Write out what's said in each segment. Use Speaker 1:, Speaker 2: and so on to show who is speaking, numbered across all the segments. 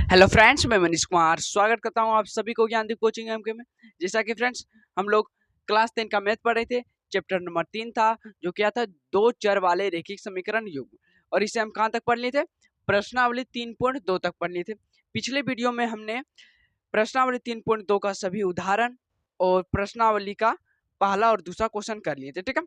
Speaker 1: Hello friends, मैं मनीष कुमार स्वागत करता हूं आप सभी को ज्ञानदीप कोचिंग एमके में। जैसा कि फ्रेंड्स हम लोग क्लास 10 का मैथ पढ़ रहे थे। चैप्टर नंबर 3 था जो क्या था, दो चर वाले रैखिक समीकरण युग्म। और इसे हम कहां तक पढ़ लिए थे? प्रश्नावली 3.2 तक पढ़ लिए थे। पिछले वीडियो में हमने प्रश्नावली 3.2 का सभी उदाहरण और प्रश्नावली का पहला और दूसरा क्वेश्चन कर लिए थे। ठीक है,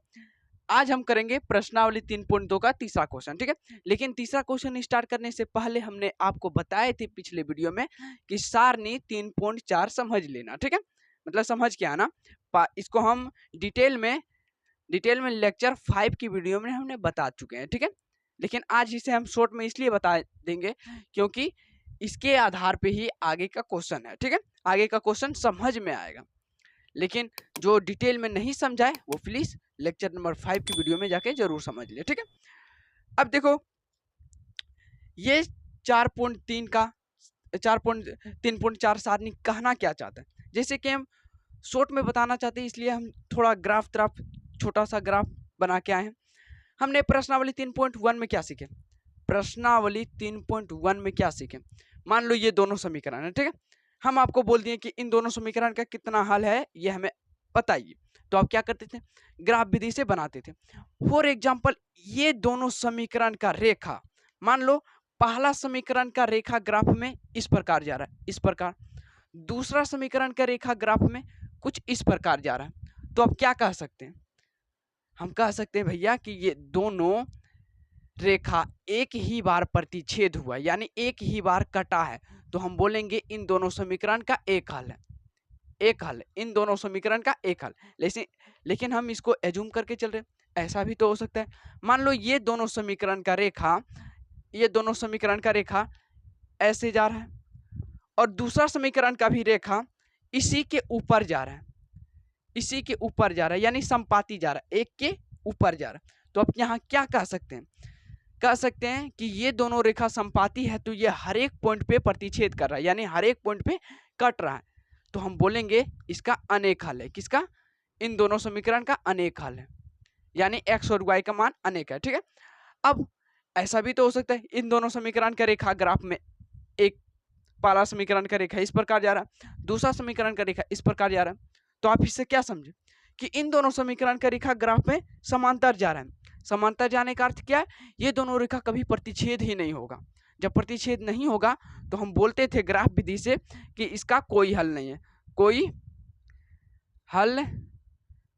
Speaker 1: आज हम करेंगे प्रश्नावली 3.2 का तीसरा क्वेश्चन। ठीक है, लेकिन तीसरा क्वेश्चन स्टार्ट करने से पहले हमने आपको बताए थे पिछले वीडियो में कि सारणी 3.4 समझ लेना। ठीक है, मतलब समझ के आना। इसको हम डिटेल में लेक्चर 5 की वीडियो में हमने बता चुके हैं। ठीक है, लेकिन आज इसे हम शॉर्ट में इसलिए बता देंगे क्योंकि इसके आधार पे ही आगे का क्वेश्चन है। ठीक है, आगे का क्वेश्चन समझ में आएगा। लेकिन जो डिटेल में नहीं समझाए वो प्लीज लेक्चर नंबर 5 की वीडियो में जाके जरूर समझ ले। ठीक है, अब देखो ये 4.3 का 4.3.4 सारणी कहना क्या चाहता है, जैसे कि हम शॉर्ट में बताना चाहते हैं, इसलिए हम थोड़ा ग्राफ छोटा सा ग्राफ बना के आए हैं। हमने प्रश्नावली 3.1 में क्या सीखे? प्रश्नावली 3.1 में क्या सीखे? मान लो ये दोनों समीकरण है। ठीक है, हम आपको बोल दिए कि इन दोनों समीकरण का कितना हल है ये हमें बताइए। तो आप क्या करते थे? ग्राफ विधि से बनाते थे। फॉर एग्जाम्पल, ये दोनों समीकरण का रेखा, मान लो पहला समीकरण का रेखा ग्राफ में इस प्रकार जा रहा है, इस प्रकार। दूसरा समीकरण का रेखा ग्राफ में कुछ इस प्रकार जा रहा है। तो आप क्या कह सकते हैं? हम कह सकते हैं भैया कि ये दोनों रेखा एक ही बार प्रतिच्छेद हुआ, यानी एक ही बार कटा है। तो हम बोलेंगे इन दोनों समीकरण का एक हल है, एक हल, इन दोनों समीकरण का एक हल। लेकिन हम इसको एज्यूम करके चल रहे, ऐसा भी तो हो सकता है। मान लो ये दोनों समीकरण का रेखा, ये दोनों समीकरण का रेखा ऐसे जा रहा है और दूसरा समीकरण का भी रेखा इसी के ऊपर जा रहा है, इसी के ऊपर जा रहा है, यानी संपाती जा रहा है, एक के ऊपर जा रहा है। तो आप यहाँ क्या कह सकते हैं? कह सकते हैं कि ये दोनों रेखा संपाती है तो ये हर एक पॉइंट पे प्रतिच्छेद कर रहा है, यानी हर एक पॉइंट पे कट रहा है। तो हम बोलेंगे इसका अनेक हल है। किसका? इन दोनों समीकरण का अनेक हल है, यानी x और y का मान अनेक है। ठीक है, अब ऐसा भी तो हो सकता है इन दोनों समीकरण का रेखा ग्राफ में एक पहला समीकरण का रेखा इस प्रकार जा रहा है, दूसरा समीकरण का रेखा इस प्रकार जा रहा है। तो आप इससे क्या समझे कि इन दोनों समीकरण का रेखा ग्राफ में समांतर जा रहा है। समांतर जाने का अर्थ क्या है? ये दोनों रेखा कभी प्रतिच्छेद ही नहीं होगा। जब प्रतिच्छेद नहीं होगा तो हम बोलते थे ग्राफ विधि से कि इसका कोई हल नहीं है, कोई हल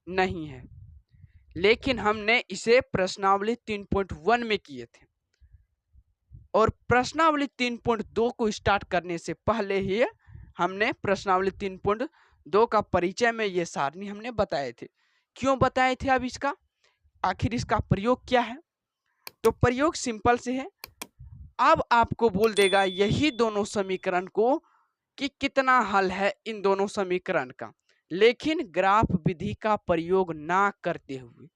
Speaker 1: नहीं है। लेकिन हमने इसे प्रश्नावली 3.1 में किए थे, और प्रश्नावली 3.2 को स्टार्ट करने से पहले ही हमने प्रश्नावली 3.2 का परिचय में ये सारणी हमने बताए थे। क्यों बताए थे? अब इसका आखिर इसका प्रयोग क्या है? तो प्रयोग सिंपल से है, अब आपको बोल देगा यही दोनों समीकरण को कि कितना हल है इन दोनों समीकरण का, लेकिन ग्राफ विधि का प्रयोग ना करते हुए।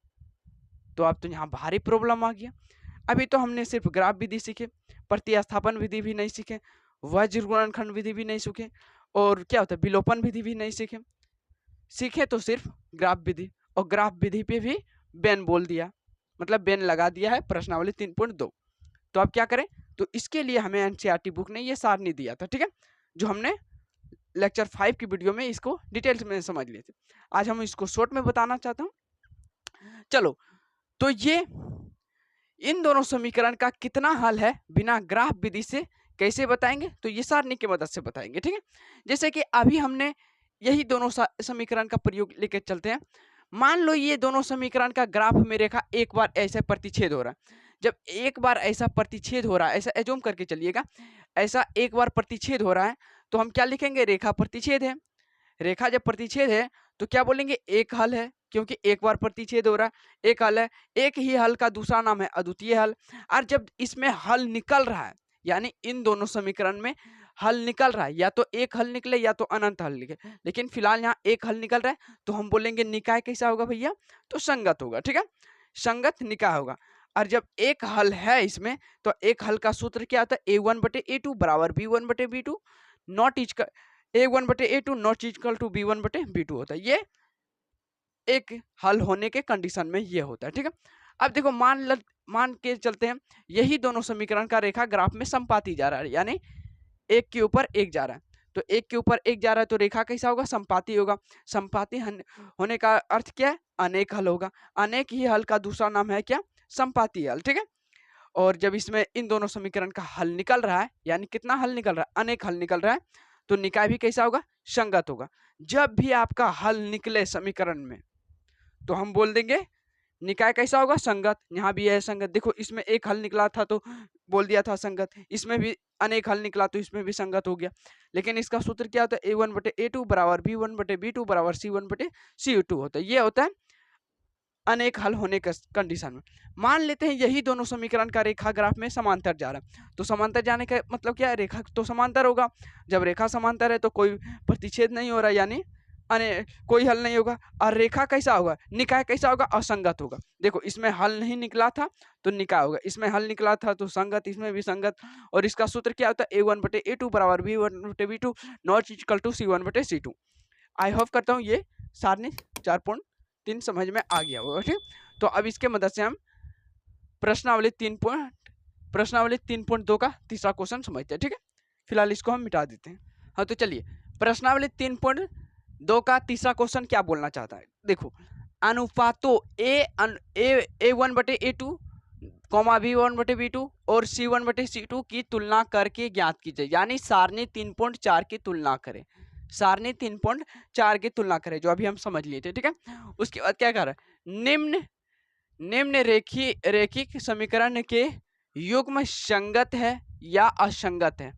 Speaker 1: तो अब तो यहाँ भारी प्रॉब्लम आ गया। अभी तो हमने सिर्फ ग्राफ विधि सीखे, प्रतिस्थापन विधि भी नहीं सीखे, वज्र गुणनखंड विधि भी नहीं सीखे, और क्या होता है विलोपन विधि भी नहीं सीखे। सीखे तो सिर्फ ग्राफ विधि, और ग्राफ विधि पे भी बेन बोल दिया, मतलब बेन लगा दिया है प्रश्नावली 3.2। तो अब क्या करें? तो इसके लिए हमें एनसीईआरटी बुक ने ये सारणी दिया था। ठीक है, जो हमने लेक्चर 5 की वीडियो में इसको डिटेल्स में समझ लिए थे। आज हम इसको शॉर्ट में बताना चाहता हूँ। चलो, तो ये इन दोनों समीकरण का कितना हल है बिना ग्राफ विधि से कैसे बताएंगे? तो ये सारणी की मदद से बताएंगे। ठीक है, जैसे कि अभी हमने यही दोनों समीकरण का प्रयोग लेकर चलते हैं। मान लो ये दोनों समीकरण का ग्राफ में रेखा एक बार ऐसे प्रतिच्छेद हो रहा है। जब एक बार ऐसा प्रतिच्छेद हो रहा है, ऐसा एज्यूम करके चलिएगा, ऐसा एक बार प्रतिच्छेद हो रहा है, तो हम क्या लिखेंगे? रेखा प्रतिच्छेद है। रेखा जब प्रतिच्छेद है तो क्या बोलेंगे? एक हल है, क्योंकि एक बार प्रतिच्छेद हो रहा है, एक हल है। एक ही हल का दूसरा नाम है अद्वितीय हल। और जब इसमें हल निकल रहा है, यानी इन दोनों समीकरण में हल निकल रहा है, या तो एक हल निकले या तो अनंत हल निकले, लेकिन फिलहाल यहाँ एक हल निकल रहा है, तो हम बोलेंगे निकाय कैसा होगा भैया? तो संगत होगा। ठीक है, संगत निकाय होगा। और जब एक हल है इसमें, तो एक हल का सूत्र क्या आता है? a1/a2 बराबर b1/b2 not is a1/a2 not equal to b1/b2 होता है। ये एक हल होने के कंडीशन में ये होता है। ठीक है, अब देखो मान के चलते हैं यही दोनों समीकरण का रेखा ग्राफ में संपाती जा रहा है, यानी एक के ऊपर एक जा रहा है, तो एक के ऊपर एक जा रहा है तो रेखा कैसा होगा, समपाती होगा। समपाती होने का अर्थ क्या है, अनेक हल होगा। अनेक ही हल का दूसरा नाम है क्या, समपाती हल, ठीक है। और जब इसमें इन दोनों समीकरण का हल निकल रहा है, यानी कितना हल निकल रहा है, अनेक हल निकल रहा है, तो निकाय भी कैसा होगा, संगत होगा। जब भी आपका हल निकले समीकरण में तो हम बोल देंगे निकाय कैसा होगा, संगत। यहाँ भी है संगत, देखो इसमें एक हल निकला था तो बोल दिया था संगत, इसमें भी अनेक हल निकला तो इसमें भी संगत हो गया। लेकिन इसका सूत्र क्या होता है, a1/a2 बराबर b1/b2 बराबर c1/cu2 होता है। ये होता है अनेक हल होने के कंडीशन में। मान लेते हैं यही दोनों समीकरण का रेखा ग्राफ में समांतर जा रहा है, तो समांतर जाने का मतलब क्या है, रेखा तो समांतर होगा। जब रेखा समांतर है तो कोई प्रतिच्छेद नहीं हो रहा, यानी कोई हल नहीं होगा। और रेखा कैसा होगा, निकाय कैसा होगा, असंगत होगा। देखो इसमें हल नहीं निकला था तो निकाय होगा, इसमें हल निकला था तो संगत, इसमें भी संगत। और इसका सूत्र क्या होता है, a1/a2 बराबर b1/b2 not equal to c1/c2। I hope करता हूँ ये सारणी 4.3 समझ में आ गया होगा, ठीक। तो अब इसके मदद से हम प्रश्नावली 3.2 का तीसरा क्वेश्चन समझते हैं, ठीक है। फिलहाल इसको हम मिटा देते हैं। हाँ तो चलिए, प्रश्नावली 3.2 का तीसरा क्वेश्चन क्या बोलना चाहता है, देखो अनुपातों a1/a2 b1/b2 और c1/c2 की तुलना करके ज्ञात कीजिए। यानी सारणी 3.4 की तुलना करें, सारणी 3.4 की तुलना करें, जो अभी हम समझ लिए थे, ठीक है। उसके बाद क्या कर रहा है, निम्न रेखिक समीकरण के युग्म संगत है या असंगत है।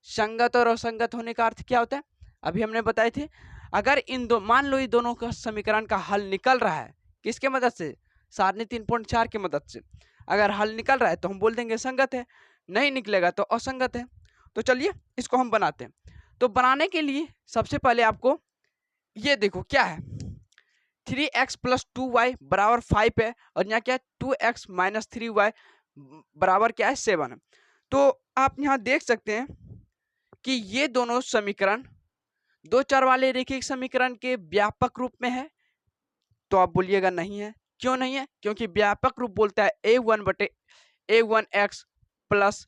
Speaker 1: संगत और असंगत होने का अर्थ क्या होता है, अभी हमने बताए थे। अगर इन दो, मान लो ये दोनों का समीकरण का हल निकल रहा है, किसके मदद से, सारणी 3.4 की मदद से। अगर हल निकल रहा है तो हम बोल देंगे संगत है, नहीं निकलेगा तो असंगत है। तो चलिए इसको हम बनाते हैं। तो बनाने के लिए सबसे पहले आपको ये देखो क्या है, 3x + 2y बराबर 5 है, और यहाँ क्या है 2x - 3y बराबर क्या है 7 है। तो आप यहाँ देख सकते हैं कि ये दोनों समीकरण दो चर वाले रेखिक समीकरण के व्यापक रूप में है। तो आप बोलिएगा नहीं है, क्यों नहीं है, क्योंकि व्यापक रूप बोलता है a1x +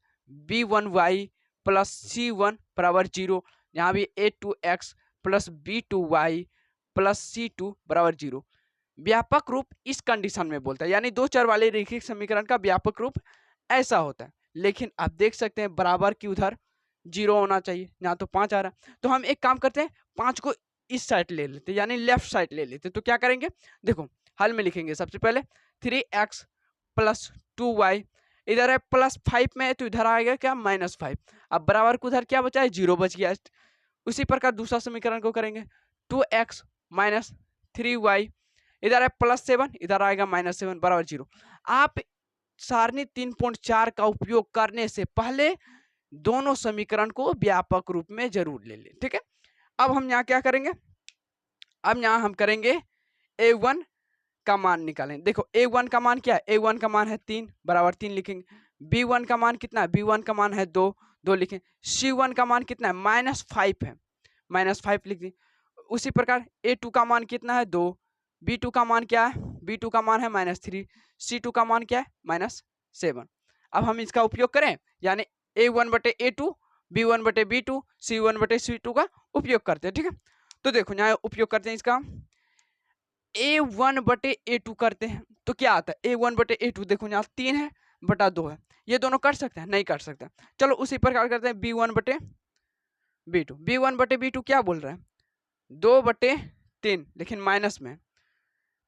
Speaker 1: b1y + c1 बराबर 0। यहाँ भी a2x + b2y + c2 बराबर 0। व्यापक रूप इस कंडीशन में बोलता है, यानी दो चर वाले रेखिक समीकरण का व्यापक रूप ऐसा होता है। लेकिन आप देख सकते हैं बराबर की उधर 0 होना चाहिए, यहाँ तो 5 आ रहा है। तो हम एक काम करते हैं, 5 को इस साइड ले लेते, यानी लेफ्ट साइड ले लेते। तो क्या करेंगे, देखो हल में लिखेंगे सबसे पहले 3x + 2y, इधर है +5 में है तो इधर आएगा क्या -5। अब बराबर को उधर क्या बचा है, 0 बच गया। उसी प्रकार दूसरा समीकरण को करेंगे, 2x - 3y, इधर है +7, इधर आएगा -7 बराबर 0। आप सारणी 3.4 का उपयोग करने से पहले दोनों समीकरण को व्यापक रूप में जरूर ले लें, ठीक है। अब हम यहाँ क्या करेंगे, अब यहाँ हम करेंगे a1 का मान निकालें। देखो a1 का मान क्या है, a1 का मान है 3 बराबर 3 लिखेंगे। b1 का मान कितना है, b1 का मान है 2 लिखें। c1 का मान कितना है, -5 है, -5 लिख दी। उसी प्रकार a2 का मान कितना है 2, b2 का मान क्या है, b2 का मान है -3, c2 का मान क्या है -7। अब हम इसका उपयोग करें, यानी a1/a2 b1/b2 c1/c2 का उपयोग करते हैं, ठीक है। तो देखो यहाँ उपयोग करते हैं इसका, a1/a2 करते हैं तो क्या आता है, a1/a2 देखो यहाँ 3 है बटा 2 है, ये दोनों कर सकते हैं, नहीं कर सकते। चलो उसी प्रकार करते हैं b1/b2, b1/b2 क्या बोल रहा है 2/3, लेकिन माइनस में।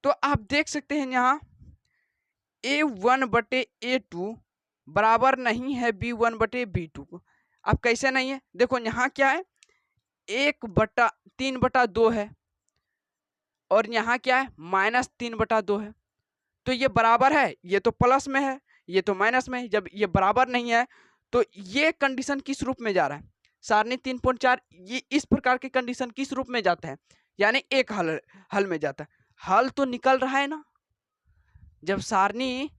Speaker 1: तो आप देख सकते हैं यहाँ a1/a2 बराबर नहीं है b1/b2 को। अब कैसे नहीं है, देखो यहाँ क्या है 1/3/2 है, और यहाँ क्या है -3/2 है। तो ये बराबर है, ये तो प्लस में है, ये तो माइनस में है। जब ये बराबर नहीं है तो ये कंडीशन किस रूप में जा रहा है, सारणी 3.4 ये इस प्रकार के कंडीशन किस रूप में जाता है, यानी एक हल में जाता है। हल तो निकल रहा है ना, जब सारणी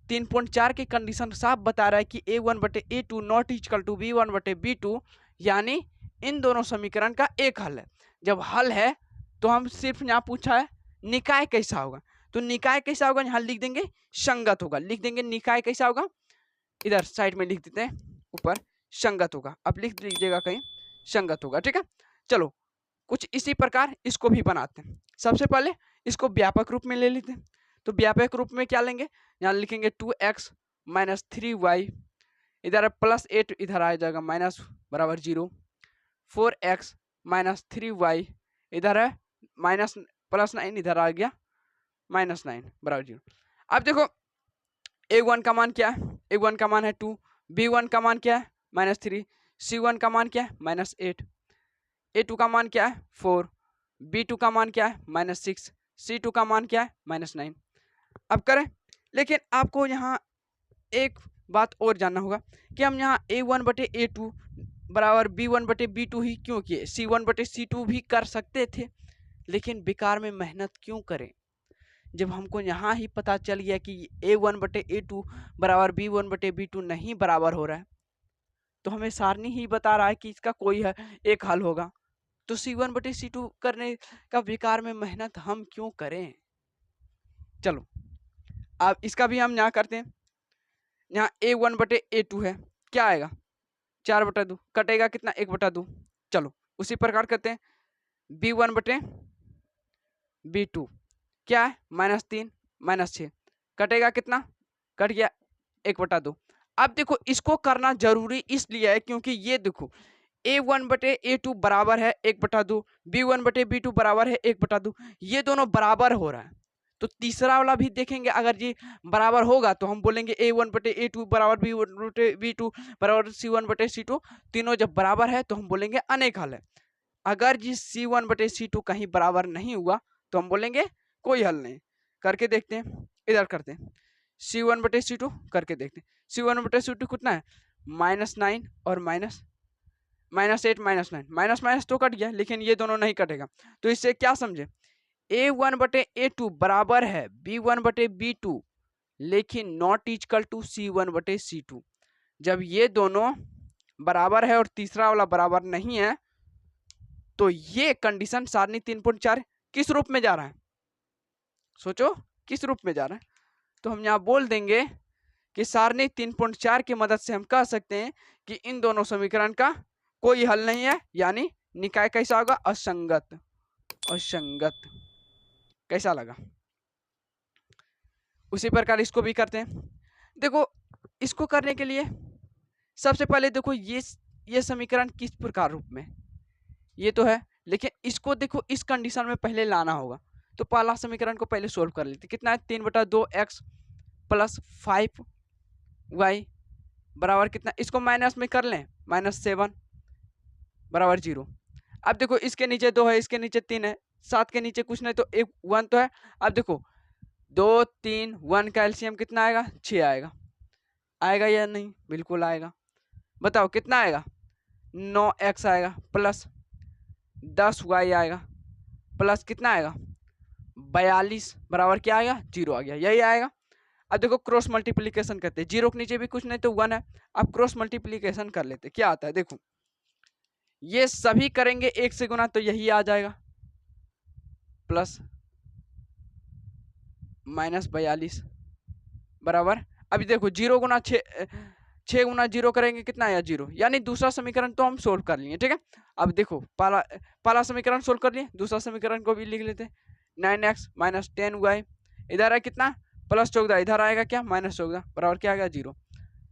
Speaker 1: 3.4 की कंडीशन साफ बता रहा है कि a1/a2 not equal to b1/b2, यानी इन दोनों समीकरण का एक हल है। जब हल है तो हम सिर्फ यहाँ पूछा है निकाय कैसा होगा, तो निकाय कैसा होगा यहाँ लिख देंगे संगत होगा, लिख देंगे निकाय कैसा होगा, इधर साइड में लिख देते हैं ऊपर संगत होगा। आप लिख दीजिएगा कहीं संगत होगा, ठीक है। चलो कुछ इसी प्रकार इसको भी बनाते हैं। सबसे पहले इसको व्यापक रूप में ले लेते हैं। तो व्यापक रूप में क्या लेंगे, यहाँ लिखेंगे 2x माइनस 3y, इधर प्लस 8 इधर आ जाएगा माइनस बराबर 0, 4x माइनस 3y इधर है माइनस प्लस 9 इधर आ गया माइनस 9 बराबर 0। अब देखो a1 का मान क्या है, a1 का मान है 2, b1 का मान क्या है -3, c1 का मान क्या है -8, a2 का मान क्या है 4, b2 का मान क्या है -6, c2 का मान क्या है -9। अब करें, लेकिन आपको यहाँ एक बात और जानना होगा कि हम यहाँ a1 बटे a2 बराबर b1 बटे b2 ही क्यों किए, c1 बटे c2 भी कर सकते थे, लेकिन बेकार में मेहनत क्यों करें जब हमको यहाँ ही पता चल गया कि a1 बटे a2 बराबर b1 बटे b2 नहीं बराबर हो रहा है। तो हमें सारणी ही बता रहा है कि इसका कोई है एक हल होगा, तो c1 बटे c2 करने का बेकार में मेहनत हम क्यों करें। चलो अब इसका भी हम यहाँ करते हैं। यहाँ a1 बटे a2 है, क्या आएगा 4/2, कटेगा कितना 1/2। चलो उसी प्रकार करते हैं b1 बटे b2 क्या है -3 -6, कटेगा कितना, कट गया 1/2। अब देखो इसको करना जरूरी इसलिए है क्योंकि ये देखो a1 बटे a2 बराबर है 1/2, b1 बटे b2 बराबर है 1/2, ये दोनों बराबर हो रहा है। तो तीसरा वाला भी देखेंगे, अगर ये बराबर होगा तो हम बोलेंगे a1 बटे a2 बराबर b1 बटे b2 बराबर c1 बटे c2, तीनों जब बराबर है तो हम बोलेंगे अनेक हल है। अगर जी c1 बटे c2 कहीं बराबर नहीं हुआ तो हम बोलेंगे कोई हल नहीं। करके देखते हैं, इधर करते हैं c1 बटे c2 करके देखते हैं। c1 बटे c2 कितना है -9 और -8 -9, माइनस माइनस तो कट गया, लेकिन ये दोनों नहीं कटेगा। तो इससे क्या समझे, a1 बटे a2 बराबर है b1 बटे b2, लेकिन नॉट इक्वल टू c1 बटे c2। जब ये दोनों बराबर है और तीसरा वाला बराबर नहीं है तो ये कंडीशन सारणी 3.4 किस रूप में जा रहा है, सोचो किस रूप में जा रहा है। तो हम यहाँ बोल देंगे कि सारणी 3.4 की मदद से हम कह सकते हैं कि इन दोनों समीकरण का कोई हल नहीं है, यानी निकाय कैसा होगा असंगत। असंगत कैसा लगा, उसी प्रकार इसको भी करते हैं। देखो इसको करने के लिए सबसे पहले देखो ये समीकरण किस प्रकार रूप में, ये तो है, लेकिन इसको देखो इस कंडीशन में पहले लाना होगा। तो पहला समीकरण को पहले सोल्व कर लेते, कितना है 3/2x प्लस 5y बराबर कितना, इसको माइनस में कर लें -7 बराबर 0। अब देखो इसके नीचे 2 है, इसके नीचे 3 है, 7 के नीचे कुछ नहीं तो एक 1 तो है। अब देखो 2 3 1 का एलसीएम कितना आएगा 6 आएगा, आएगा या नहीं, बिल्कुल आएगा। बताओ कितना आएगा 9x आएगा प्लस 10y आएगा प्लस कितना आएगा 42 बराबर क्या आएगा 0 आ गया, यही आएगा। अब देखो क्रॉस मल्टीप्लीकेशन करते हैं, 0 के नीचे भी कुछ नहीं तो 1 है। अब क्रॉस मल्टीप्लीकेशन कर लेते, क्या आता है देखो, ये सभी करेंगे 1 से गुना तो यही आ जाएगा प्लस -42 बराबर, अभी देखो 0 गुना 6 गुना 0 करेंगे कितना आया 0, यानी दूसरा समीकरण तो हम सोल्व कर लिए, ठीक है। अब देखो पहला समीकरण सोल्व कर लिए, दूसरा समीकरण को भी लिख लेते हैं 9x माइनस 10y, इधर है कितना +14, इधर आएगा क्या -14 बराबर क्या आएगा 0।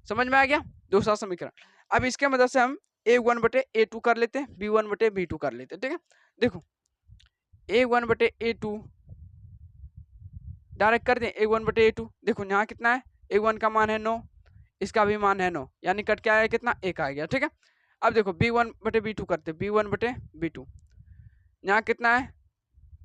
Speaker 1: समझ में आ गया दूसरा समीकरण। अब इसके मदद से हम a1 बटे a2 कर लेते हैं, b1 बटे b2 कर लेते हैं, ठीक है। देखो a1 बटे a2 डायरेक्ट कर दें, a1 बटे a2, देखो यहाँ कितना है a1 का मान है 9, इसका भी मान है 9, यानी कट के आया कितना 1 आ गया, ठीक है। अब देखो b1 बटे b2 करते, b1 बटे b2, यहाँ कितना है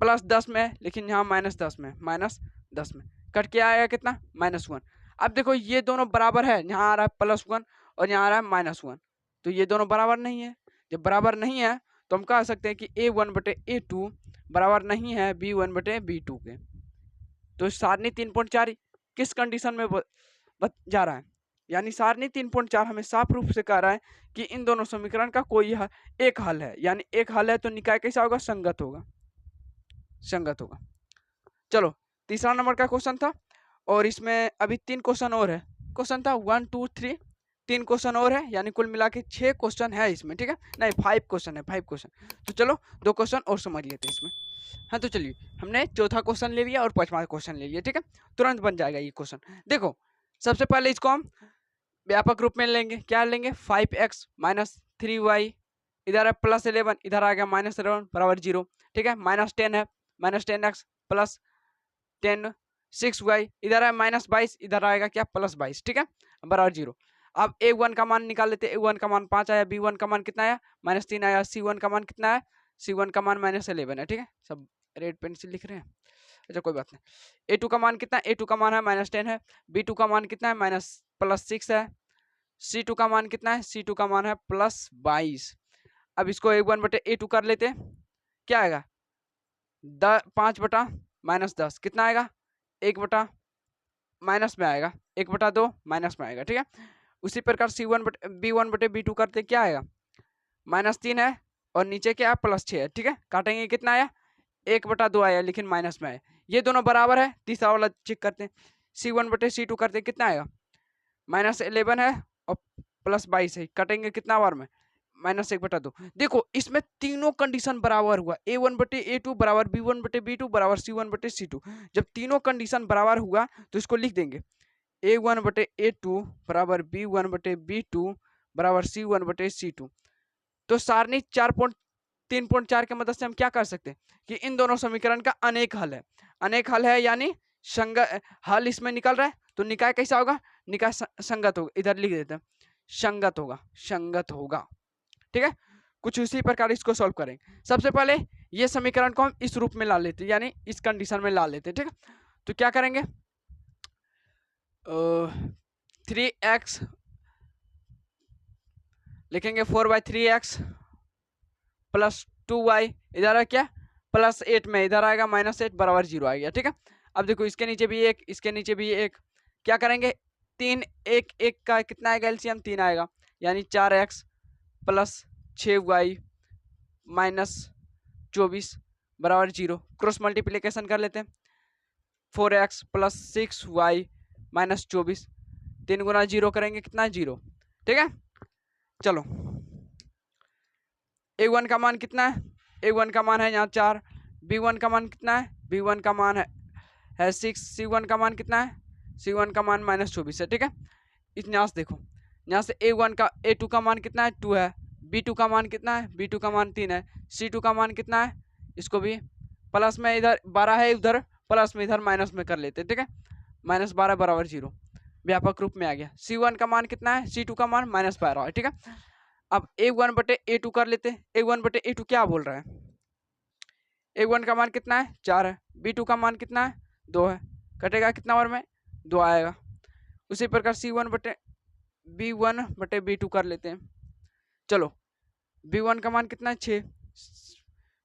Speaker 1: +10 में, लेकिन यहाँ -10 में, -10 में कट के आएगा कितना -1। अब देखो ये दोनों बराबर है, यहाँ आ रहा है +1 और यहाँ आ रहा है -1, तो ये दोनों बराबर नहीं है। जब बराबर नहीं है तो हम कह सकते हैं कि a1 बटे a2 बराबर नहीं है b1 बटे b2 के। तो सारणी 3.4 किस कंडीशन में जा रहा है, यानी सारणी 3.4 हमें साफ रूप से कह रहा है कि इन दोनों समीकरण का कोई एक हल है, यानी एक हल है तो निकाय कैसा होगा संगत होगा, संगत होगा। चलो तीसरा नंबर का क्वेश्चन था, और इसमें अभी 3 क्वेश्चन और है। क्वेश्चन था 1 2 3 3 क्वेश्चन और है, यानी कुल मिला के 6 क्वेश्चन है इसमें, ठीक है, नहीं 5 क्वेश्चन है, 5 क्वेश्चन। तो चलो 2 क्वेश्चन और समझ लेते हैं इसमें। हाँ तो चलिए, हमने चौथा क्वेश्चन ले लिया और 5वां क्वेश्चन ले लिया, ठीक है, तुरंत बन जाएगा ये क्वेश्चन। देखो सबसे पहले इसको हम व्यापक रूप में लेंगे, क्या लेंगे, 5x माइनस 3y, इधर है प्लस 11, इधर आ गया माइनस 11 बराबर 0, ठीक है, माइनस 10 है, माइनस 10x प्लस 10 6y, इधर है माइनस 22, इधर आएगा क्या प्लस 22, ठीक है, बराबर 0। अब a1 का मान निकाल लेते हैं, a1 का मान 5 आया, b1 का मान कितना आया माइनस 3 आया, c1 का मान कितना है, c1 का मान माइनस 11 है, ठीक है, सब रेड पेन से लिख रहे हैं, अच्छा कोई बात नहीं। a2 का मान कितना है, a2 का मान है माइनस 10 है, b2 का मान कितना है माइनस प्लस 6 है, c2 का मान कितना है, c2 का मान है प्लस 22। अब इसको a1 बटे a2 कर लेते हैं, क्या आएगा 5 बटा माइनस 10 कितना आएगा, 1 बटा माइनस में आएगा, 1 बटा 2 माइनस में आएगा, ठीक है। उसी प्रकार c1 बटे b1 बटे b2 करते क्या आएगा, माइनस 3 है और नीचे क्या है प्लस 6 है, ठीक है, काटेंगे कितना आया 1 बटा 2 आया, लेकिन माइनस में आया, ये दोनों बराबर है। तीसरा वाला चेक करते हैं, c1 बटे c2 करते कितना आएगा, माइनस 11 है और प्लस 22 है, कटेंगे कितना बार में, माइनस 1 बटा 2। देखो इसमें तीनों कंडीशन बराबर हुआ, a1 बटे a2 बराबर b1 बटे b2 बराबर c1 बटे c2। जब तीनों कंडीशन बराबर हुआ तो इसको लिख देंगे a1 बटे a2 बराबर b1 बटे b2 बराबर c1 बटे c2। तो सारणी 3.4 के मदद से हम क्या कर सकते हैं कि इन दोनों समीकरण का अनेक हल है, अनेक हल है यानी हल इसमें निकल रहा है, तो निकाय कैसा होगा, निकाय संगत होगा, इधर लिख देते हैं संगत होगा, संगत होगा, ठीक है। कुछ उसी प्रकार इसको सॉल्व करेंगे। सबसे पहले ये समीकरण को हम इस रूप में ला लेते हैं, यानी इस कंडीशन में ला लेते हैं, ठीक है। तो क्या करेंगे 3x लिखेंगे 4/3x प्लस 2y, इधर है क्या प्लस 8 में, इधर आएगा माइनस 8 बराबर 0 आ गया, ठीक है। अब देखो इसके नीचे भी एक, इसके नीचे भी एक, क्या करेंगे 3 1 1 का कितना आएगा एलसीएम 3 आएगा, यानी 4x प्लस 6y माइनस 24 बराबर 0, क्रॉस मल्टीप्लीकेशन कर लेते हैं, 4x प्लस 6y माइनस 24, 3 गुना 0 करेंगे कितना 0, ठीक है। चलो a1 का मान कितना है, a1 का मान है यहाँ 4, b1 का मान कितना है, b1 का मान है 6, c1 का मान कितना है, c1 का मान माइनस 24 है, ठीक है। इस यहाँ से देखो, यहाँ से a2 का मान कितना है 2 है, b2 का मान कितना है, b2 का मान 3 है, c2 का मान कितना है, इसको भी प्लस में इधर 12 है, उधर प्लस में इधर माइनस में कर लेते, ठीक है, माइनस 12 बराबर 0, व्यापक रूप में आ गया। c1 का मान कितना है, c2 का मान माइनस 12 है, ठीक है। अब a1 बटे a2 कर लेते हैं, a1 बटे a2 क्या बोल रहा है, a1 का मान कितना है 4 है, b2 का मान कितना है 2 है, कटेगा कितना बार में 2 आएगा। उसी प्रकार b1 बटे b2 कर लेते हैं, चलो b1 का मान कितना है 6,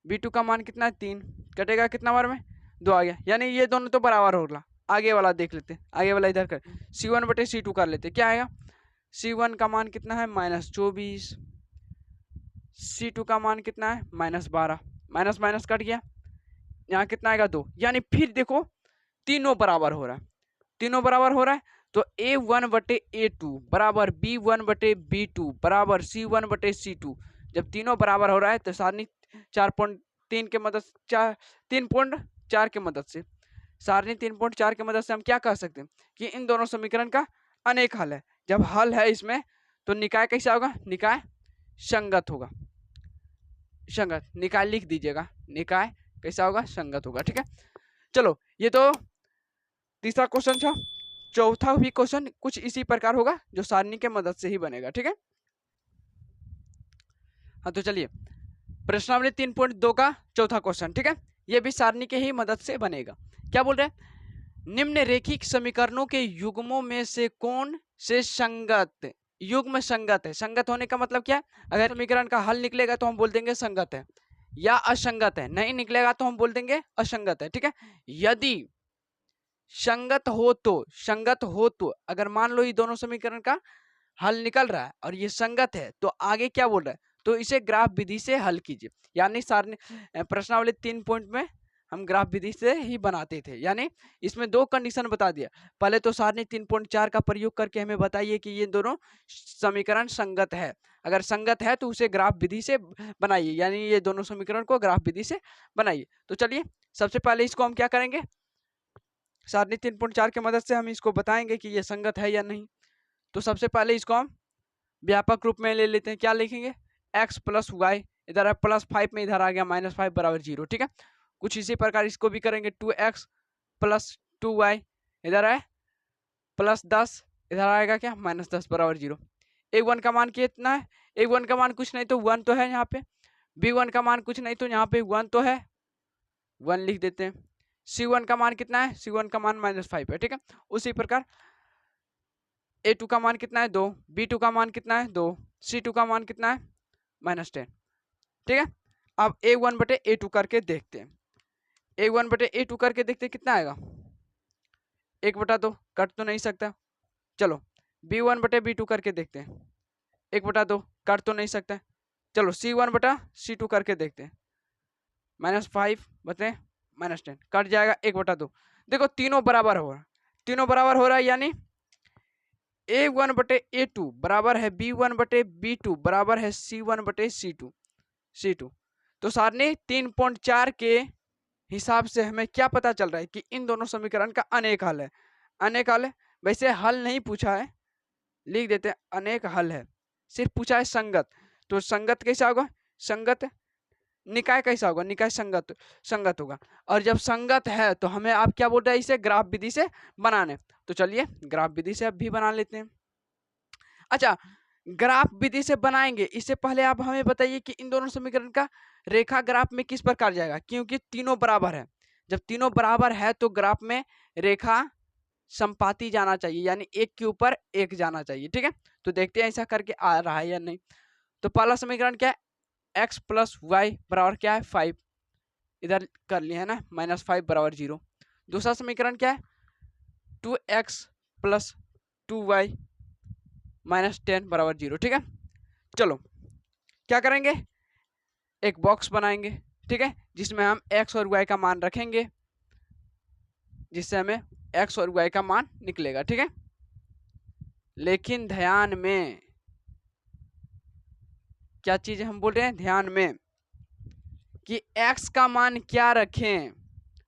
Speaker 1: b2 का मान कितना है 3, कटेगा कितना बार में 2 आ गया, यानी ये दोनों तो बराबर होगा। आगे वाला देख लेते हैं, आगे वाला इधर कर c1 बटे c2 कर लेते हैं, क्या आएगा c1 का मान कितना है माइनस 24, c2 का मान कितना है माइनस 12, माइनस माइनस कट गया, यहाँ कितना आएगा 2, यानी फिर देखो तीनों बराबर हो रहा है, तीनों बराबर हो रहा है, तो a1 बटे a2 बराबर b1 बटे b2 बराबर c1 बटे c2। जब तीनों बराबर हो रहा है तो सारणी 4.3 के मदद 3.4 के मदद से, सारणी 3.4 के मदद से हम क्या कह सकते हैं कि इन दोनों समीकरण का अनेक हल है। जब हल है इसमें तो निकाय कैसा होगा, निकाय संगत होगा, संगत, निकाय लिख दीजिएगा, निकाय कैसा होगा संगत होगा, ठीक है। चलो ये तो तीसरा क्वेश्चन था। चौथा भी क्वेश्चन कुछ इसी प्रकार होगा जो सारणी के मदद से ही बनेगा, ठीक है। हाँ तो चलिए प्रश्नावली 3.2 का चौथा क्वेश्चन, ठीक है, ये भी सारणी के ही मदद से बनेगा। क्या बोल रहे हैं, निम्न रेखिक समीकरणों के युग्मों में से कौन से संगत, युग्म संगत है, संगत होने का मतलब क्या है, अगर समीकरण का हल निकलेगा तो हम बोल देंगे संगत है, या असंगत है, नहीं निकलेगा तो हम बोल देंगे असंगत है, ठीक है। यदि संगत हो तो अगर मान लो ये दोनों समीकरण का हल निकल रहा है और ये संगत है तो आगे क्या बोल रहा है, तो इसे ग्राफ विधि से हल कीजिए, यानी सारणी प्रश्नावली 3 पॉइंट में हम ग्राफ विधि से ही बनाते थे। यानी इसमें दो कंडीशन बता दिया। पहले तो सर ने 3.4 का प्रयोग करके हमें बताइए कि ये दोनों समीकरण संगत है। अगर संगत है तो उसे ग्राफ विधि से बनाइए, यानी ये दोनों समीकरण को ग्राफ विधि से बनाइए। तो चलिए सबसे पहले इसको हम क्या करेंगे, सर ने 3.4 की मदद से हम इसको बताएंगे कि ये संगत है या नहीं। तो सबसे पहले इसको हम व्यापक रूप में ले लेते हैं। क्या लिखेंगे, x प्लस वाई, इधर है +5 में इधर आ गया -5 बराबर 0। ठीक है, कुछ इसी प्रकार इसको भी करेंगे। 2x प्लस 2y, इधर है +10, इधर आएगा क्या -10 बराबर 0। a1 का मान कितना है, a1 का मान कुछ नहीं तो 1 तो है यहाँ पे, b1 का मान कुछ नहीं तो यहाँ पे 1 तो है, 1 लिख देते हैं। c1 का मान कितना है, c1 का मान -5 है। ठीक है, उसी प्रकार a2 का मान कितना है 2, b2 का मान कितना है 2, c2 का मान कितना है -10। ठीक है, अब a1 बटे a2 करके देखते हैं। a1 बटे a2 करके देखते हैं कितना आएगा, 1/2 कट तो नहीं सकता। चलो b1 बटे b2 करके देखते हैं, 1/2 कट तो नहीं सकता। चलो c1 बटा c2 करके देखते हैं, -5 बटे -10 कट जाएगा 1/2। देखो तीनों बराबर हो रहा है, तीनों बराबर हो रहा है, यानी a1 बटे a2 बराबर है b1 बटे b2 बराबर है c1 बटे c2। तो सर ने 3.4 के हिसाब से हमें क्या पता चल रहा है कि इन दोनों समीकरण का अनेक हल है। अनेक हल है, वैसे हल नहीं पूछा है, लिख देते हैं अनेक हल है, सिर्फ पूछा है संगत। तो संगत कैसा होगा, संगत निकाय कैसा होगा, निकाय संगत संगत होगा। और जब संगत है तो हमें आप क्या बोल रहे हैं, इसे ग्राफ विधि से बनाने। तो चलिए ग्राफ विधि से अब भी बना लेते हैं। अच्छा, ग्राफ विधि से बनाएंगे इससे पहले आप हमें बताइए कि इन दोनों समीकरण का रेखा ग्राफ में किस प्रकार जाएगा, क्योंकि तीनों बराबर है। जब तीनों बराबर है तो ग्राफ में रेखा संपाती जाना चाहिए, यानी एक के ऊपर एक जाना चाहिए। ठीक है, तो देखते हैं ऐसा करके आ रहा है या नहीं। तो पहला समीकरण क्या है, x प्लस वाई बराबर क्या है 5, इधर कर लिए है ना, -5 बराबर 0। दूसरा समीकरण क्या है, 2x प्लस 2y -10 बराबर 0। ठीक है, चलो क्या करेंगे, एक बॉक्स बनाएंगे। ठीक है, जिसमें हम x और y का मान रखेंगे, जिससे हमें x और y का मान निकलेगा। ठीक है, लेकिन ध्यान में क्या चीज हम बोल रहे हैं, ध्यान में कि x का मान क्या रखें।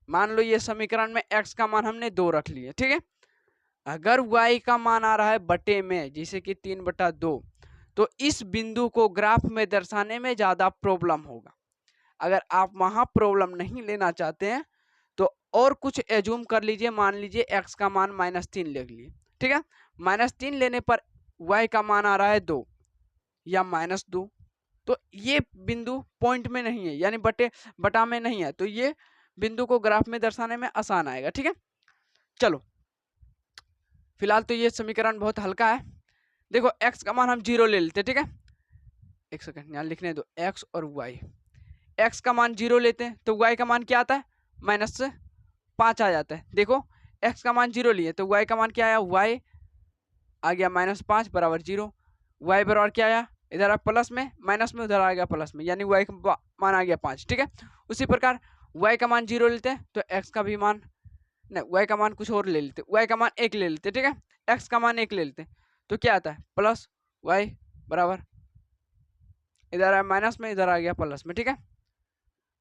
Speaker 1: मान लो ये समीकरण में x का मान हमने 2 रख लिए। ठीक है, अगर y का मान आ रहा है बटे में, जैसे कि 3/2, तो इस बिंदु को ग्राफ में दर्शाने में ज्यादा प्रॉब्लम होगा। अगर आप वहां प्रॉब्लम नहीं लेना चाहते हैं तो और कुछ एज्यूम कर लीजिए, मान लीजिए x का मान -3 ले लिए। ठीक है, -3 लेने पर y का मान आ रहा है 2 या -2, तो ये बिंदु पॉइंट में नहीं है, यानी बटा में नहीं है, तो ये बिंदु को ग्राफ में दर्शाने में आसान आएगा। ठीक है, चलो फिलहाल तो ये समीकरण बहुत हल्का है। देखो x का मान हम 0 ले लेते। ठीक है, एक सेकंड यहाँ लिखने दो, x और y। x का मान 0 लेते हैं तो y का मान क्या आता है, -5 आ जाता है। देखो x का मान 0 लिए तो y का मान क्या आया, y आ गया -5 बराबर 0। y बराबर क्या आया, इधर आप प्लस में माइनस में, उधर आ गया प्लस में, यानी y का मान आ गया 5। ठीक है, उसी प्रकार y का मान 0 लेते हैं तो x का भी मान, नहीं y का मान कुछ और ले लेते, y का मान 1 ले लेते। ठीक है, x का मान 1 ले लेते तो क्या आता है, प्लस y बराबर, इधर आया माइनस में, इधर आ गया प्लस में। ठीक है,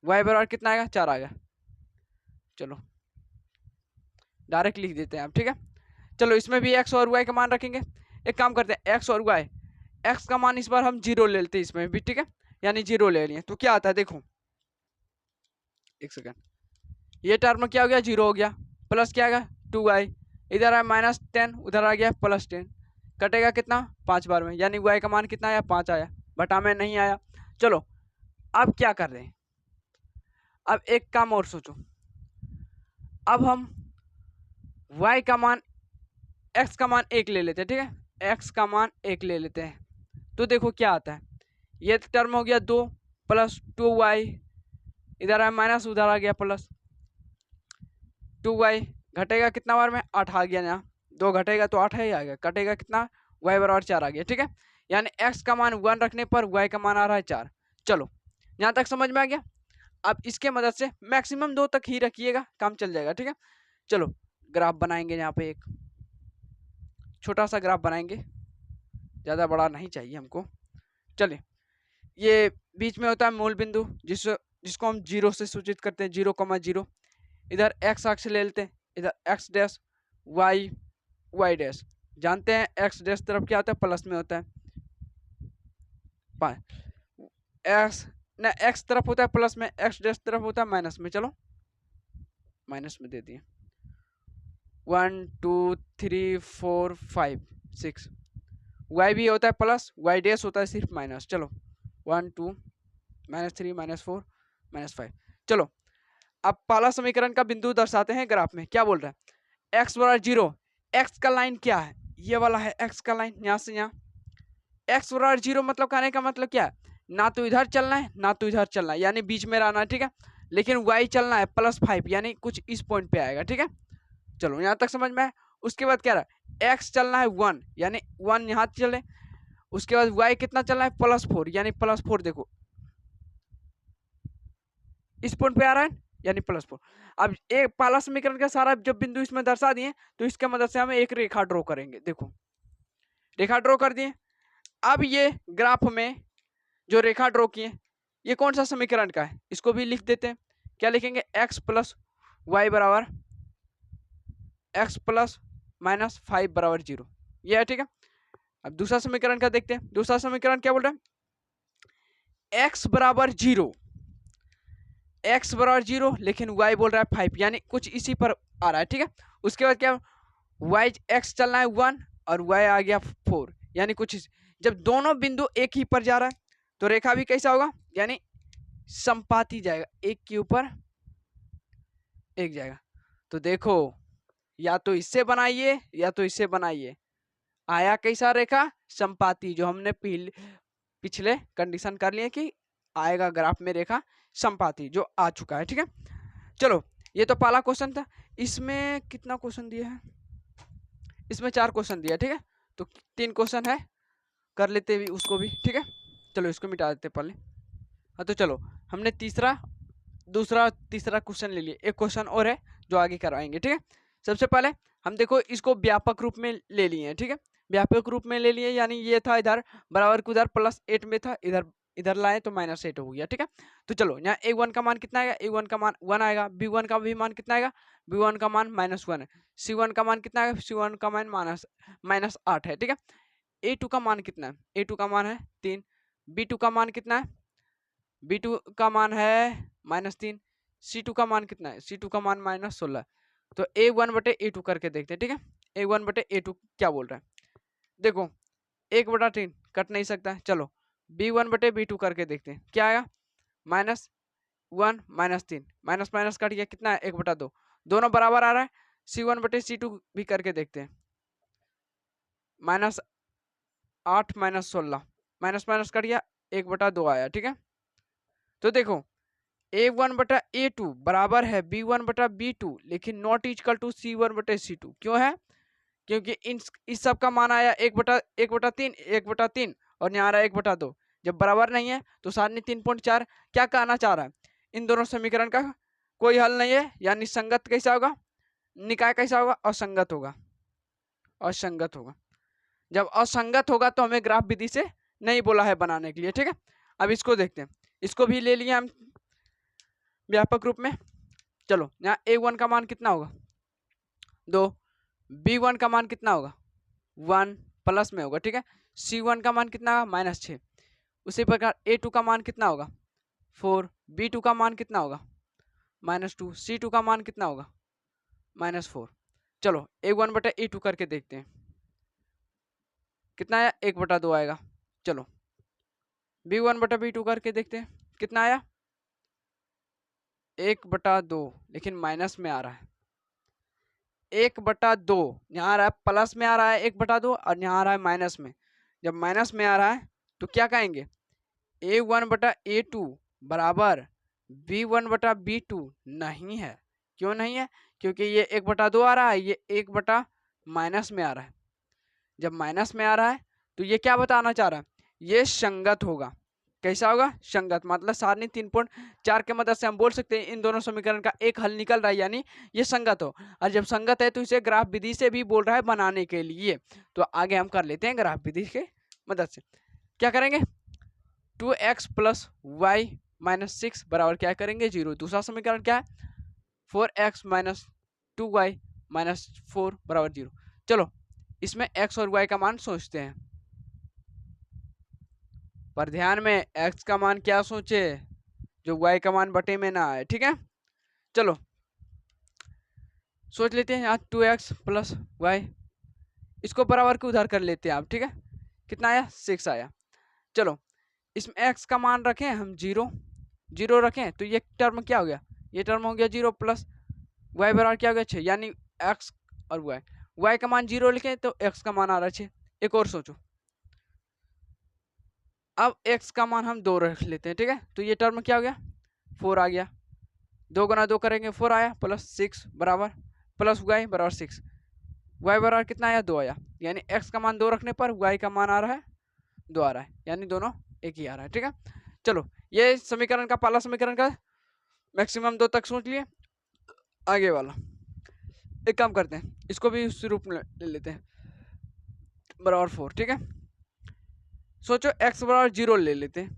Speaker 1: y बराबर कितना आएगा, 4 आ गया। चलो डायरेक्ट लिख देते हैं आप। ठीक है, चलो इसमें भी x और y का मान रखेंगे। एक काम करते हैं, x और y, x का मान इस बार हम 0 ले लेते हैं इसमें भी। ठीक है, यानी 0 ले लिए तो क्या आता है, देखो एक सेकंड, ये टर्म क्या हो गया, 0 हो गया, प्लस क्या आ गया 2y, इधर आया -10, उधर आ गया +10, कटेगा कितना 5 बार में, यानी y का मान कितना आया 5 आया, बटा में नहीं आया। चलो अब क्या कर रहे हैं, अब एक काम और सोचो, अब हम y का मान, x का मान 1 ले लेते हैं। ठीक है, x का मान 1 ले लेते हैं तो देखो क्या आता है, ये टर्म हो गया 2 प्लस 2y, इधर आया माइनस, उधर आ गया प्लस, 2y घटेगा कितना बार में, 8 आ गया, यहाँ 2 घटेगा तो 8 ही आ गया, कटेगा कितना, y बराबर 4 आ गया। ठीक है, यानी x का मान 1 रखने पर y का मान आ रहा है 4। चलो यहाँ तक समझ में आ गया। आप इसके मदद से मैक्सिमम 2 तक ही रखिएगा, काम चल जाएगा। ठीक है, चलो ग्राफ बनाएंगे। यहाँ पे एक छोटा सा ग्राफ बनाएंगे, ज़्यादा बड़ा नहीं चाहिए हमको। चलिए, ये बीच में होता है मूल बिंदु जिसको हम 0 से सूचित करते हैं, 0,0। इधर x अक्ष ले लेते हैं, इधर x डैश y डैश। जानते हैं x डैश तरफ क्या होता है, प्लस में होता है। x तरफ होता है प्लस में, x डैश तरफ होता है माइनस में। चलो माइनस में दे दिए। 1 2 3 4 5 6। y भी होता है प्लस, y डैश होता है सिर्फ माइनस। चलो 1 2 -3 -4 -5। चलो अब पहला समीकरण का बिंदु दर्शाते हैं ग्राफ में। क्या बोल रहा है, x बराबर 0। x का लाइन क्या है, ये वाला है x का लाइन, यहाँ से यहाँ। x बराबर 0 मतलब कहने का मतलब क्या है, ना तो इधर चलना है ना तो इधर चलना है, यानी बीच में रहना है। ठीक है, लेकिन y चलना है +5, यानी कुछ इस पॉइंट पे आएगा। ठीक है, चलो यहाँ तक समझ में है। उसके बाद क्या रहा, x चलना है 1, यानी 1 यहाँ चले। उसके बाद y कितना चलना है, +4, यानी +4। देखो इस पॉइंट पे आ रहा है, यानी +4। अब एक पहला समीकरण का सारा जब बिंदु इसमें दर्शा दिए, तो इसके मदद से हम एक रेखा ड्रॉ करेंगे। देखो रेखा ड्रॉ कर दिए। अब ये ग्राफ में जो रेखा ड्रॉ किए, ये कौन सा समीकरण का है, इसको भी लिख देते हैं। क्या लिखेंगे, x + y बराबर x + -5 बराबर 0। ये है। ठीक है, अब दूसरा समीकरण का देखते हैं। दूसरा समीकरण क्या बोल रहा है, x बराबर 0, x बराबर 0, लेकिन y बोल रहा है 5, यानी कुछ इसी पर आ रहा है। ठीक है, उसके बाद क्या, y x चलना है 1 और y आ गया 4, यानी कुछ इसी। जब दोनों बिंदु एक ही पर जा रहा है तो रेखा भी कैसा होगा, यानी संपाती जाएगा, एक के ऊपर एक जाएगा। तो देखो या तो इससे बनाइए या तो इससे बनाइए, आया कैसा रेखा, संपाती। जो हमने पिछले कंडीशन कर लिए कि आएगा ग्राफ में रेखा संपाती, जो आ चुका है। ठीक है, चलो ये तो पहला क्वेश्चन था। इसमें कितना क्वेश्चन दिया है, इसमें 4 क्वेश्चन दिया है। ठीक है, तो 3 क्वेश्चन है, कर लेते भी उसको भी। ठीक है, चलो इसको मिटा देते पहले। हाँ तो चलो हमने दूसरा तीसरा क्वेश्चन ले लिए, एक क्वेश्चन और है जो आगे करवाएंगे। ठीक है, सबसे पहले हम देखो इसको व्यापक रूप में ले लिए हैं। ठीक है, व्यापक रूप में ले लिए, यानी ये था इधर बराबर को उधर +8 में था, इधर इधर लाए तो -8 हो गया। ठीक है, तो चलो यहाँ a1 का मान कितना आएगा, a1 का मान 1 आएगा। b1 का भी मान कितना आएगा, b1 का मान -1 है। c1 का मान कितना आएगा, c1 का मान -8 है। ठीक है, a2 का मान कितना है, a2 का मान है 3। b2 का मान कितना है, b2 का मान है -3। c2 का मान कितना है, c2 का मान -16। तो a1 बटे a2 करके देखते हैं। ठीक है, a1 बटे a2 क्या बोल रहा है, देखो 1/3 कट नहीं सकता है। चलो b1 बटे b2 करके देखते हैं, क्या आएगा, -1 -3, माइनस माइनस कट गया, कितना है 1/2, दोनों बराबर आ रहा है। c1 बटे c2 भी करके देखते हैं, -8 -16, माइनस माइनस कट गया, 1/2 आया। ठीक है, तो देखो a1 बटा a2 बराबर है b1 बटा b2, लेकिन नॉट इक्वल टू c1 बटे c2। क्यों है, क्योंकि इस सब का मान आया 1/3 1/3 और यहाँ आ रहा है 1/2। जब बराबर नहीं है तो सारणी 3.4 क्या कहना चाह रहा है, इन दोनों समीकरण का कोई हल नहीं है, यानी संगत कैसा होगा, निकाय कैसा होगा, असंगत होगा, असंगत होगा। जब असंगत होगा तो हमें ग्राफ विधि से नहीं बोला है बनाने के लिए। ठीक है, अब इसको देखते हैं, इसको भी ले लिए हम व्यापक रूप में। चलो यहाँ a1 का मान कितना होगा 2, b1 का मान कितना होगा 1 प्लस में होगा। ठीक है, c1 का मान कितना होगा -6। उसी प्रकार a2 का मान कितना होगा 4, b2 का मान कितना होगा -2, c2 का मान कितना होगा -4। चलो a1 बटा a2 करके देखते हैं, कितना आया 1/2 आएगा। चलो b1 बटा b2 करके देखते हैं, कितना आया 1/2, लेकिन माइनस में आ रहा है 1/2, यहाँ आ रहा है प्लस में आ रहा है 1/2 और यहाँ आ रहा है माइनस में। जब माइनस में आ रहा है तो क्या कहेंगे, a1 बटा a2 बराबर b1 बटा b2 नहीं है। क्यों नहीं है, क्योंकि ये 1/2 आ रहा है, ये 1 माइनस में आ रहा है। जब माइनस में आ रहा है तो ये क्या बताना चाह रहा है, ये संगत होगा। कैसा होगा? संगत। मतलब सारणी 3.4 के मदद से हम बोल सकते हैं इन दोनों समीकरण का एक हल निकल रहा है, यानी ये संगत हो। और जब संगत है तो इसे ग्राफ विधि से भी बोल रहा है बनाने के लिए। तो आगे हम कर लेते हैं ग्राफ विधि के मदद से। क्या करेंगे? 2x प्लस वाई माइनस 6 बराबर क्या करेंगे? 0। दूसरा समीकरण क्या है? 4x माइनस 2y माइनस 4 बराबर 0। चलो इसमें x और y का मान सोचते हैं, पर ध्यान में x का मान क्या सोचे? जो y का मान बटे में ना आए। ठीक है, चलो सोच लेते हैं यहाँ 2x प्लस वाई, इसको बराबर के उधर कर लेते हैं आप। ठीक है, कितना आया? 6 आया। चलो इसमें x का मान रखें हम 0 रखें तो ये टर्म क्या हो गया? ये टर्म हो गया 0 प्लस y बराबर क्या हो गया? 6, यानी x और y का मान 0 लिखें तो x का मान आ रहा है 6। एक और सोचो, अब x का मान हम 2 रख लेते हैं। ठीक है, तो ये टर्म क्या हो गया? 4 आ गया। 2 गुना 2 करेंगे 4 आया, प्लस 6 बराबर प्लस y बराबर 6। y बराबर कितना आया? 2 आया। यानी x का मान 2 रखने पर y का मान आ रहा है 2 आ रहा है, यानी दोनों एक ही आ रहा है। ठीक है, चलो ये समीकरण का पहला समीकरण का मैक्सिमम 2 तक सोच लिए। आगे वाला एक काम करते हैं, इसको भी उसी रूप में ले लेते हैं, बराबर 4। ठीक है, सोचो x बराबर 0 ले लेते हैं।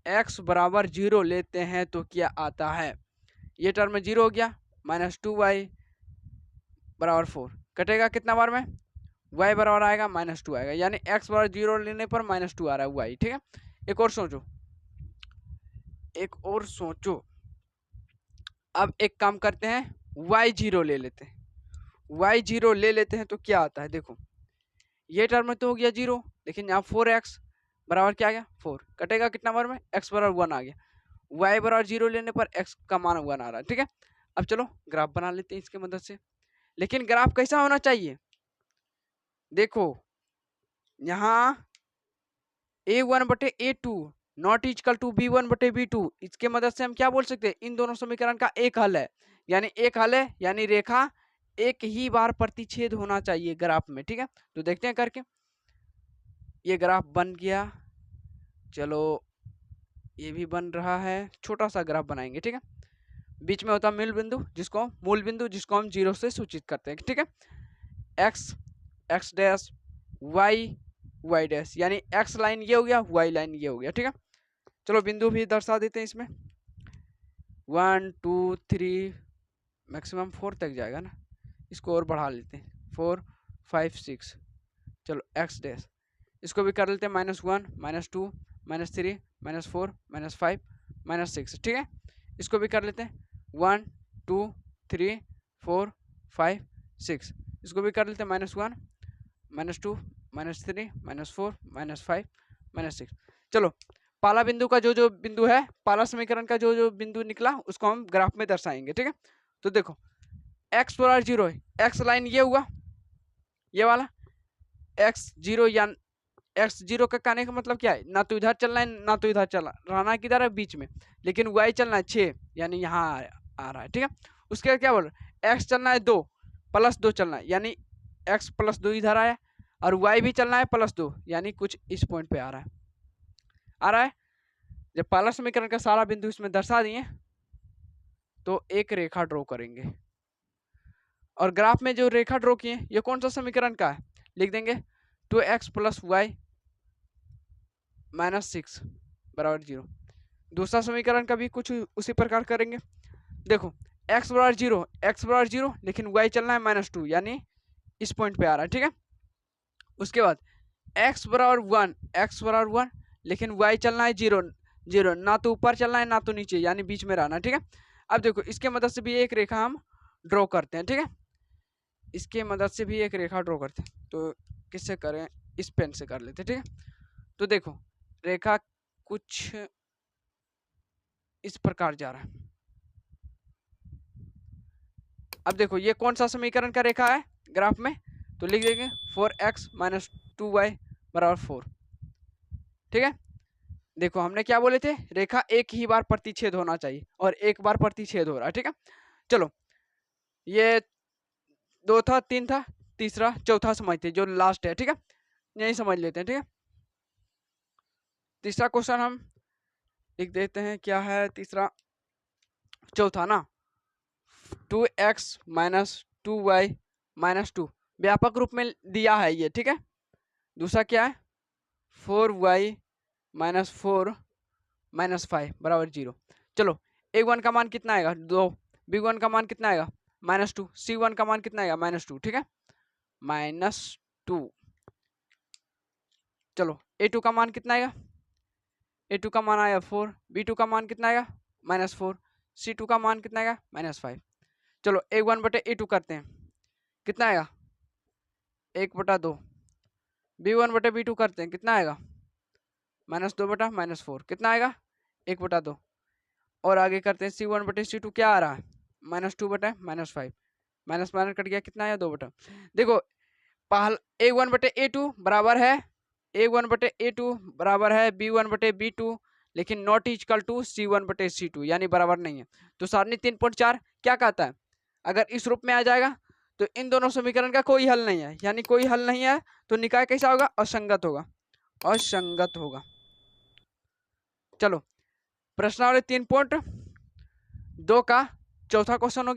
Speaker 1: x बराबर 0 लेते हैं तो क्या आता है? ये टर्म 0 हो गया, माइनस 2y बराबर 4 कटेगा कितना बार में? y बराबर आएगा माइनस 2 आएगा, यानी x बराबर 0 लेने पर माइनस 2 आ रहा है y। ठीक है, एक और सोचो, अब एक काम करते हैं, y 0 ले लेते हैं। y 0 ले लेते हैं तो क्या आता है? देखो ये टर्म तो हो गया 0, लेकिन यहाँ 4x बराबर क्या आ गया? 4 कटेगा कितना बार में? x बराबर 1 आ गया। y बराबर 0 लेने पर x का मान 1 आ रहा है। ठीक है, अब चलो ग्राफ बना लेते हैं इसके मदद से। लेकिन ग्राफ कैसा होना चाहिए? देखो यहाँ a1 बटे a2 not equal to b1 बटे b2, इसके मदद से हम क्या बोल सकते हैं? इन दोनों समीकरण का एक हल है। यानी एक हल है, यानी रेखा एक ही बार प्रतिच्छेद होना चाहिए ग्राफ में। ठीक है, तो देखते हैं करके। ये ग्राफ बन गया, चलो ये भी बन रहा है। छोटा सा ग्राफ बनाएंगे। ठीक है, बीच में होता है मूल बिंदु जिसको हम 0 से सूचित करते हैं। ठीक है, x डैश y डैश, यानी x लाइन ये हो गया, y लाइन ये हो गया। ठीक है, चलो बिंदु भी दर्शा देते हैं इसमें। 1 2 3 मैक्सिमम 4 तक जाएगा ना, इसको और बढ़ा लेते हैं 4 5 6। चलो x डैश, इसको भी कर लेते हैं -1 -2 -3 -4 -5 -6। ठीक है, इसको भी कर लेते हैं 1 2 3 4 5 6, इसको भी कर लेते हैं -1 -2 -3 -4 -5 -6। चलो पहला बिंदु का जो बिंदु है, पहला समीकरण का जो बिंदु निकला उसको हम ग्राफ में दर्शाएंगे। ठीक है, तो देखो x बराबर 0 है, x लाइन ये हुआ, ये वाला x 0, या x 0 का कहने का मतलब क्या है? ना तो इधर चलना है ना तो इधर चलना, रहना किधर है? बीच में। लेकिन y चलना है 6, यानी यहाँ आ रहा है। ठीक है, उसके बाद क्या बोल रहे हैं? x चलना है 2 प्लस 2 चलना है, यानी x प्लस 2 इधर आया, और y भी चलना है +2, यानी कुछ इस पॉइंट पे आ रहा है। जब पहला समीकरण का सारा बिंदु इसमें दर्शा दिए तो एक रेखा ड्रॉ करेंगे, और ग्राफ में जो रेखा ड्रॉ किए ये कौन सा समीकरण का है? लिख देंगे 2x प्लस वाई माइनस 6 बराबर 0। दूसरा समीकरण का भी कुछ उसी प्रकार करेंगे। देखो x बराबर 0 लेकिन y चलना है -2, यानी इस पॉइंट पे आ रहा है। ठीक है, उसके बाद x बराबर 1 लेकिन y चलना है 0, ना तो ऊपर चलना है ना तो नीचे, यानी बीच में रहना। ठीक है, अब देखो इसके मदद से भी एक रेखा हम ड्रॉ करते हैं। ठीक है, इसके मदद से भी एक रेखा ड्रॉ करते हैं, तो किससे करें? इस पेन से कर लेते हैं। ठीक है, तो देखो रेखा कुछ इस प्रकार जा रहा है। अब देखो ये कौन सा समीकरण का रेखा है ग्राफ में? तो लिख देंगे 4x माइनस 2y बराबर 4। ठीक है, देखो हमने क्या बोले थे? रेखा एक ही बार प्रतिच्छेद होना चाहिए, और एक बार प्रतिच्छेद हो रहा है। ठीक है, चलो ये 2 था, 3 था, तीसरा चौथा समझते जो लास्ट है। ठीक है, यही समझ लेते हैं। ठीक है, तीसरा क्वेश्चन हम लिख देते हैं, क्या है तीसरा, चौथा ना, 2x माइनस 2y माइनस 2 व्यापक रूप में दिया है ये, ठीक है। दूसरा क्या है, 4y माइनस 4 माइनस 5 बराबर 0। चलो a1 का मान कितना आएगा 2, b1 का मान कितना आएगा -2, c1 का मान कितना आएगा -2, ठीक है, -2। चलो a2 का मान कितना आएगा, a2 का मान आया 4, b2 का मान कितना आएगा -4, c2 का मान कितना आएगा -5। चलो a1 बटे a2 करते हैं, कितना आएगा 1/2। b1 बटे b2 करते हैं, कितना आएगा -2 बटा -4, कितना आएगा 1/2। और आगे करते हैं c1 बटे c2, क्या आ रहा है -2 बटा -5, माइनस माइनस कट गया, कितना आया 2 बटा। देखो पहला a1 बटे a2 बराबर है a1 बटे a2 बराबर है b1 बटे b2, लेकिन नॉट इक्वल टू c1 बटे c2, यानी बराबर नहीं है। तो सारणी 3.4 क्या कहता है, अगर इस रूप में आ जाएगा तो इन दोनों समीकरण का कोई हल नहीं है, यानी कोई हल नहीं है तो निकाय कैसा होगा, असंगत होगा, असंगत होगा। चलो प्रश्नावली 3.2 का चौथा क्वेश्चन हो गया।